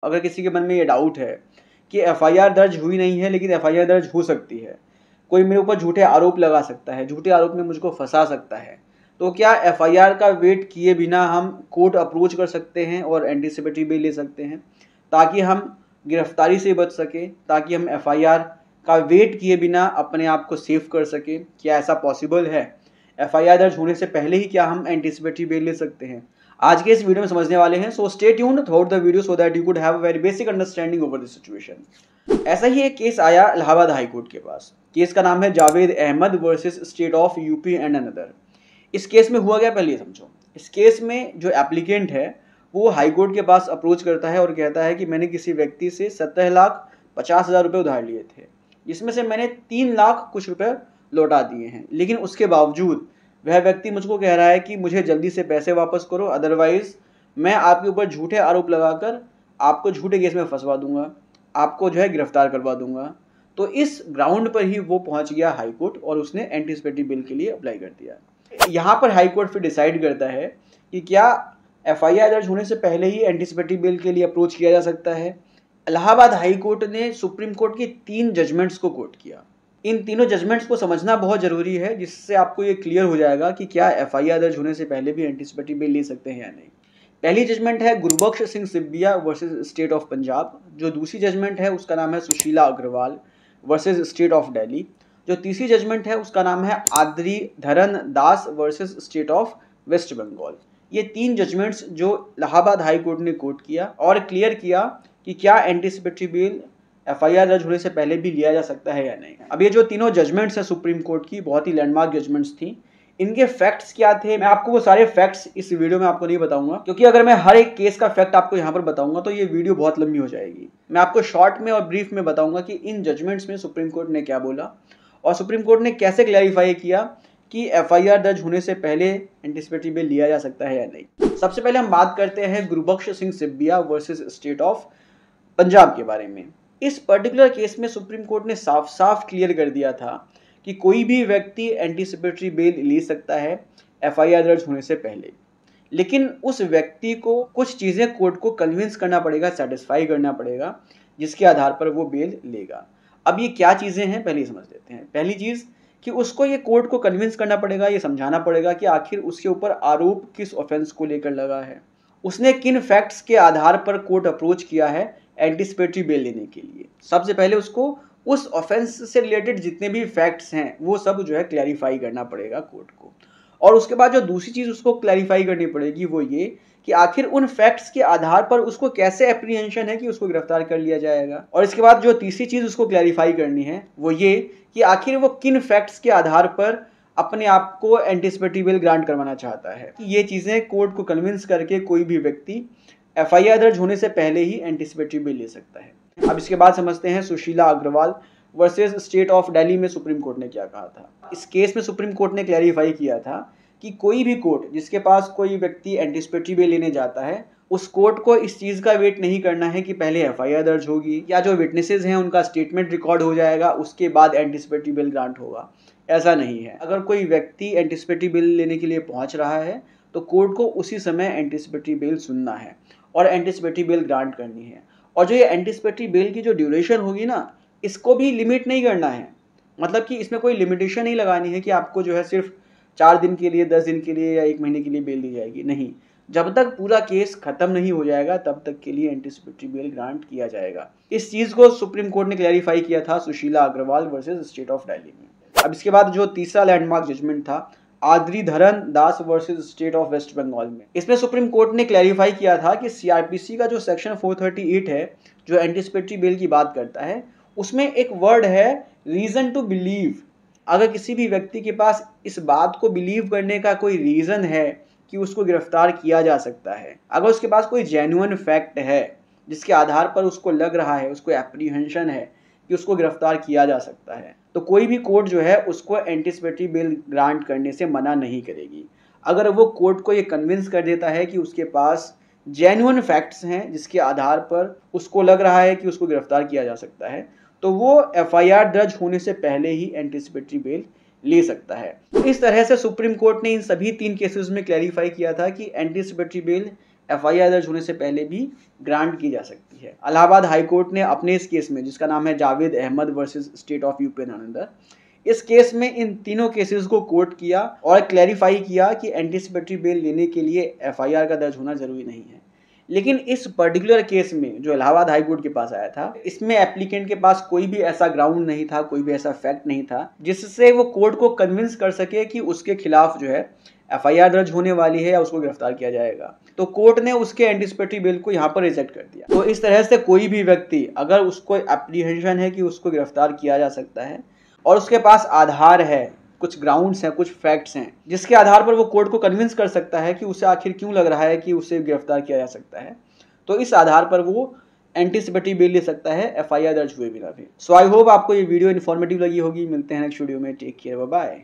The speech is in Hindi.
अगर किसी के मन में ये डाउट है कि एफआईआर दर्ज हुई नहीं है लेकिन एफआईआर दर्ज हो सकती है, कोई मेरे ऊपर झूठे आरोप लगा सकता है, झूठे आरोप में मुझको फंसा सकता है, तो क्या एफआईआर का वेट किए बिना हम कोर्ट अप्रोच कर सकते हैं और एंटीसिपेटरी बेल ले सकते हैं ताकि हम गिरफ्तारी से बच सके, ताकि हम एफआईआर का वेट किए बिना अपने आप को सेव कर सके? क्या ऐसा पॉसिबल है? एफआईआर दर्ज होने से पहले ही क्या हम एंटीसिपेटरी बेल ले सकते हैं? आज के इस वीडियो में समझने वाले हैं, so stay tuned throughout the video so that you could have a very basic understanding over this situation. ऐसा ही एक केस आया इलाहाबाद हाई कोर्ट के पास। केस का नाम है Javed Ahmad versus state of UP and another. इस केस में हुआ क्या, पहले समझो। इस केस में जो एप्लीकेंट है वो हाई कोर्ट के पास अप्रोच करता है और कहता है कि मैंने किसी व्यक्ति से 17,50,000 रुपये उधार लिए थे, जिसमें से मैंने 3 लाख कुछ रुपए लौटा दिए हैं, लेकिन उसके बावजूद वह व्यक्ति मुझको कह रहा है कि मुझे जल्दी से पैसे वापस करो, अदरवाइज मैं आपके ऊपर झूठे आरोप लगाकर आपको झूठे केस में फंसवा दूंगा, आपको जो है गिरफ्तार करवा दूंगा। तो इस ग्राउंड पर ही वो पहुंच गया हाई कोर्ट और उसने एंटीसिपेटरी बिल के लिए अप्लाई कर दिया। यहाँ पर हाई कोर्ट फिर डिसाइड करता है कि क्या एफआईआर दर्ज होने से पहले ही एंटीसिपेटरी बिल के लिए अप्रोच किया जा सकता है। इलाहाबाद हाई कोर्ट ने सुप्रीम कोर्ट की 3 जजमेंट्स को कोट किया। इन तीनों जजमेंट्स को समझना बहुत ज़रूरी है, जिससे आपको ये क्लियर हो जाएगा कि क्या एफआईआर दर्ज होने से पहले भी एंटीसिपेटरी बेल ले सकते हैं या नहीं। पहली जजमेंट है Gurbaksh Singh Sibbia versus state of Punjab. जो दूसरी जजमेंट है उसका नाम है Sushila Agarwal versus state of Delhi. जो तीसरी जजमेंट है उसका नाम है Adri Dharan Das versus state of West Bengal. ये 3 जजमेंट्स जो इलाहाबाद हाई कोर्ट ने कोट किया और क्लियर किया कि क्या एंटीसिपेटरी बेल एफआईआर दर्ज होने से पहले भी लिया जा सकता है या नहीं। अब ये जो तीनों जजमेंट्स हैं सुप्रीम कोर्ट की, बहुत ही लैंडमार्क जजमेंट्स थी। इनके फैक्ट्स क्या थे, मैं आपको वो सारे फैक्ट्स इस वीडियो में आपको नहीं बताऊंगा, क्योंकि अगर मैं हर एक केस का फैक्ट आपको यहाँ पर बताऊंगा तो ये वीडियो बहुत लंबी हो जाएगी। मैं आपको शॉर्ट में और ब्रीफ में बताऊंगा कि इन जजमेंट्स में सुप्रीम कोर्ट ने क्या बोला और सुप्रीम कोर्ट ने कैसे क्लैरिफाई किया कि एफआईआर दर्ज होने से पहले एंटीसिपेटरी बेल लिया जा सकता है या नहीं। सबसे पहले हम बात करते हैं Gurbaksh Singh Sibbia versus state of Punjab के बारे में। इस पर्टिकुलर केस में सुप्रीम कोर्ट ने साफ साफ क्लियर कर दिया था कि कोई भी व्यक्ति एंटीसिपेटरी बेल ले सकता है एफआईआर दर्ज होने से पहले, लेकिन उस व्यक्ति को कुछ चीज़ें कोर्ट को कन्विंस करना पड़ेगा, सेटिस्फाई करना पड़ेगा, जिसके आधार पर वो बेल लेगा। अब ये क्या चीज़ें हैं पहले समझ लेते हैं। पहली चीज़ कि उसको ये कोर्ट को कन्विंस करना पड़ेगा, ये समझाना पड़ेगा कि आखिर उसके ऊपर आरोप किस ऑफेंस को लेकर लगा है, उसने किन फैक्ट्स के आधार पर कोर्ट अप्रोच किया है एंटीसिपेटरी बेल लेने के लिए। सबसे पहले उसको उस ऑफेंस से रिलेटेड जितने भी फैक्ट्स हैं वो सब जो है क्लैरिफाई करना पड़ेगा कोर्ट को। और उसके बाद जो दूसरी चीज़ उसको क्लैरिफाई करनी पड़ेगी वो ये कि आखिर उन फैक्ट्स के आधार पर उसको कैसे एप्रीहेंशन है कि उसको गिरफ्तार कर लिया जाएगा। और इसके बाद जो तीसरी चीज़ उसको क्लैरिफाई करनी है वो ये कि आखिर वो किन फैक्ट्स के आधार पर अपने आप को एंटीसिपेटरी बेल ग्रांट करवाना चाहता है। ये चीज़ें कोर्ट को कन्विंस करके कोई भी व्यक्ति एफआईआर दर्ज होने से पहले ही एंटीसिपेटरी बेल ले सकता है। अब इसके बाद समझते हैं Sushila Agarwal versus state of Delhi में सुप्रीम कोर्ट ने क्या कहा था। इस केस में सुप्रीम कोर्ट ने क्लैरिफाई किया था कि कोई भी कोर्ट जिसके पास कोई व्यक्ति एंटीसिपेटरी बेल लेने जाता है, उस कोर्ट को इस चीज़ का वेट नहीं करना है कि पहले एफआईआर दर्ज होगी या जो विटनेसेस हैं उनका स्टेटमेंट रिकॉर्ड हो जाएगा, उसके बाद एंटीसिपेटरी बेल ग्रांट होगा। ऐसा नहीं है। अगर कोई व्यक्ति एंटीसिपेटरी बेल लेने के लिए पहुंच रहा है तो कोर्ट को उसी समय एंटीसिपेटरी बेल सुनना है और एंटीसिपेटरी बेल ग्रांट करनी है। और जो ये एंटीसिपेटरी बेल की जो ड्यूरेशन होगी ना, इसको भी लिमिट नहीं करना है। मतलब कि इसमें कोई लिमिटेशन नहीं लगानी है कि आपको जो है सिर्फ 4 दिन के लिए, 10 दिन के लिए या 1 महीने के लिए बेल दी जाएगी। नहीं, जब तक पूरा केस खत्म नहीं हो जाएगा तब तक के लिए एंटीसिपेटरी बेल ग्रांट किया जाएगा। इस चीज़ को सुप्रीम कोर्ट ने क्लैरिफाई किया था Sushila Agarwal versus state of Delhi में। अब इसके बाद जो तीसरा लैंडमार्क जजमेंट था Adri Dharan Das versus state of West Bengal में, इसमें सुप्रीम कोर्ट ने क्लैरिफाई किया था कि सीआरपीसी का जो सेक्शन 438 है जो एंटीसिपेटरी बेल की बात करता है, उसमें एक वर्ड है रीजन टू बिलीव। अगर किसी भी व्यक्ति के पास इस बात को बिलीव करने का कोई रीजन है कि उसको गिरफ्तार किया जा सकता है, अगर उसके पास कोई जेन्युइन फैक्ट है जिसके आधार पर उसको लग रहा है, उसको एप्रीहेंशन है कि उसको गिरफ्तार किया जा सकता है, तो कोई भी कोर्ट जो है उसको एंटीसिपेटरी बेल ग्रांट करने से मना नहीं करेगी। अगर वो कोर्ट को ये कन्विंस कर देता है कि उसके पास जेन्युइन फैक्ट्स हैं जिसके आधार पर उसको लग रहा है कि उसको गिरफ्तार किया जा सकता है, तो वो एफआईआर दर्ज होने से पहले ही एंटीसिपेटरी बेल ले सकता है। तो इस तरह से सुप्रीम कोर्ट ने इन सभी 3 केसेस में क्लैरिफाई किया था कि एंटीसिपेटरी बेल एफआईआर दर्ज होने से पहले भी ग्रांट की जा सकती है। इलाहाबाद हाई कोर्ट ने अपने इस केस में, जिसका नाम है Javed Ahmad versus state of UP and Anand, इस केस में इन तीनों केसेस को कोट किया और क्लैरिफाई किया कि एंटीसिपेटरी बेल लेने के लिए एफआईआर का दर्ज होना जरूरी नहीं है। लेकिन इस पर्टिकुलर केस में जो इलाहाबाद हाई कोर्ट के पास आया था, इसमें एप्लीकेंट के पास कोई भी ऐसा ग्राउंड नहीं था, कोई भी ऐसा फैक्ट नहीं था जिससे वो कोर्ट को कन्विंस कर सके कि उसके खिलाफ जो है एफआईआर दर्ज होने वाली है या उसको गिरफ्तार किया जाएगा। तो कोर्ट ने उसके एंटीसिपेटरी बेल को यहाँ पर रिजेक्ट कर दिया। तो इस तरह से कोई भी व्यक्ति, अगर उसको एप्रीहेंशन है कि उसको गिरफ्तार किया जा सकता है और उसके पास आधार है, कुछ ग्राउंड्स हैं, कुछ फैक्ट्स हैं, जिसके आधार पर वो कोर्ट को कन्विंस कर सकता है कि उसे आखिर क्यों लग रहा है कि उसे गिरफ्तार किया जा सकता है, तो इस आधार पर वो एंटीसिपेटरी बेल ले सकता है एफआईआर दर्ज हुए बिना भी। सो आई होप आपको ये वीडियो इन्फॉर्मेटिव लगी होगी। मिलते हैं नेक्स्ट वीडियो में। Take care, bye bye.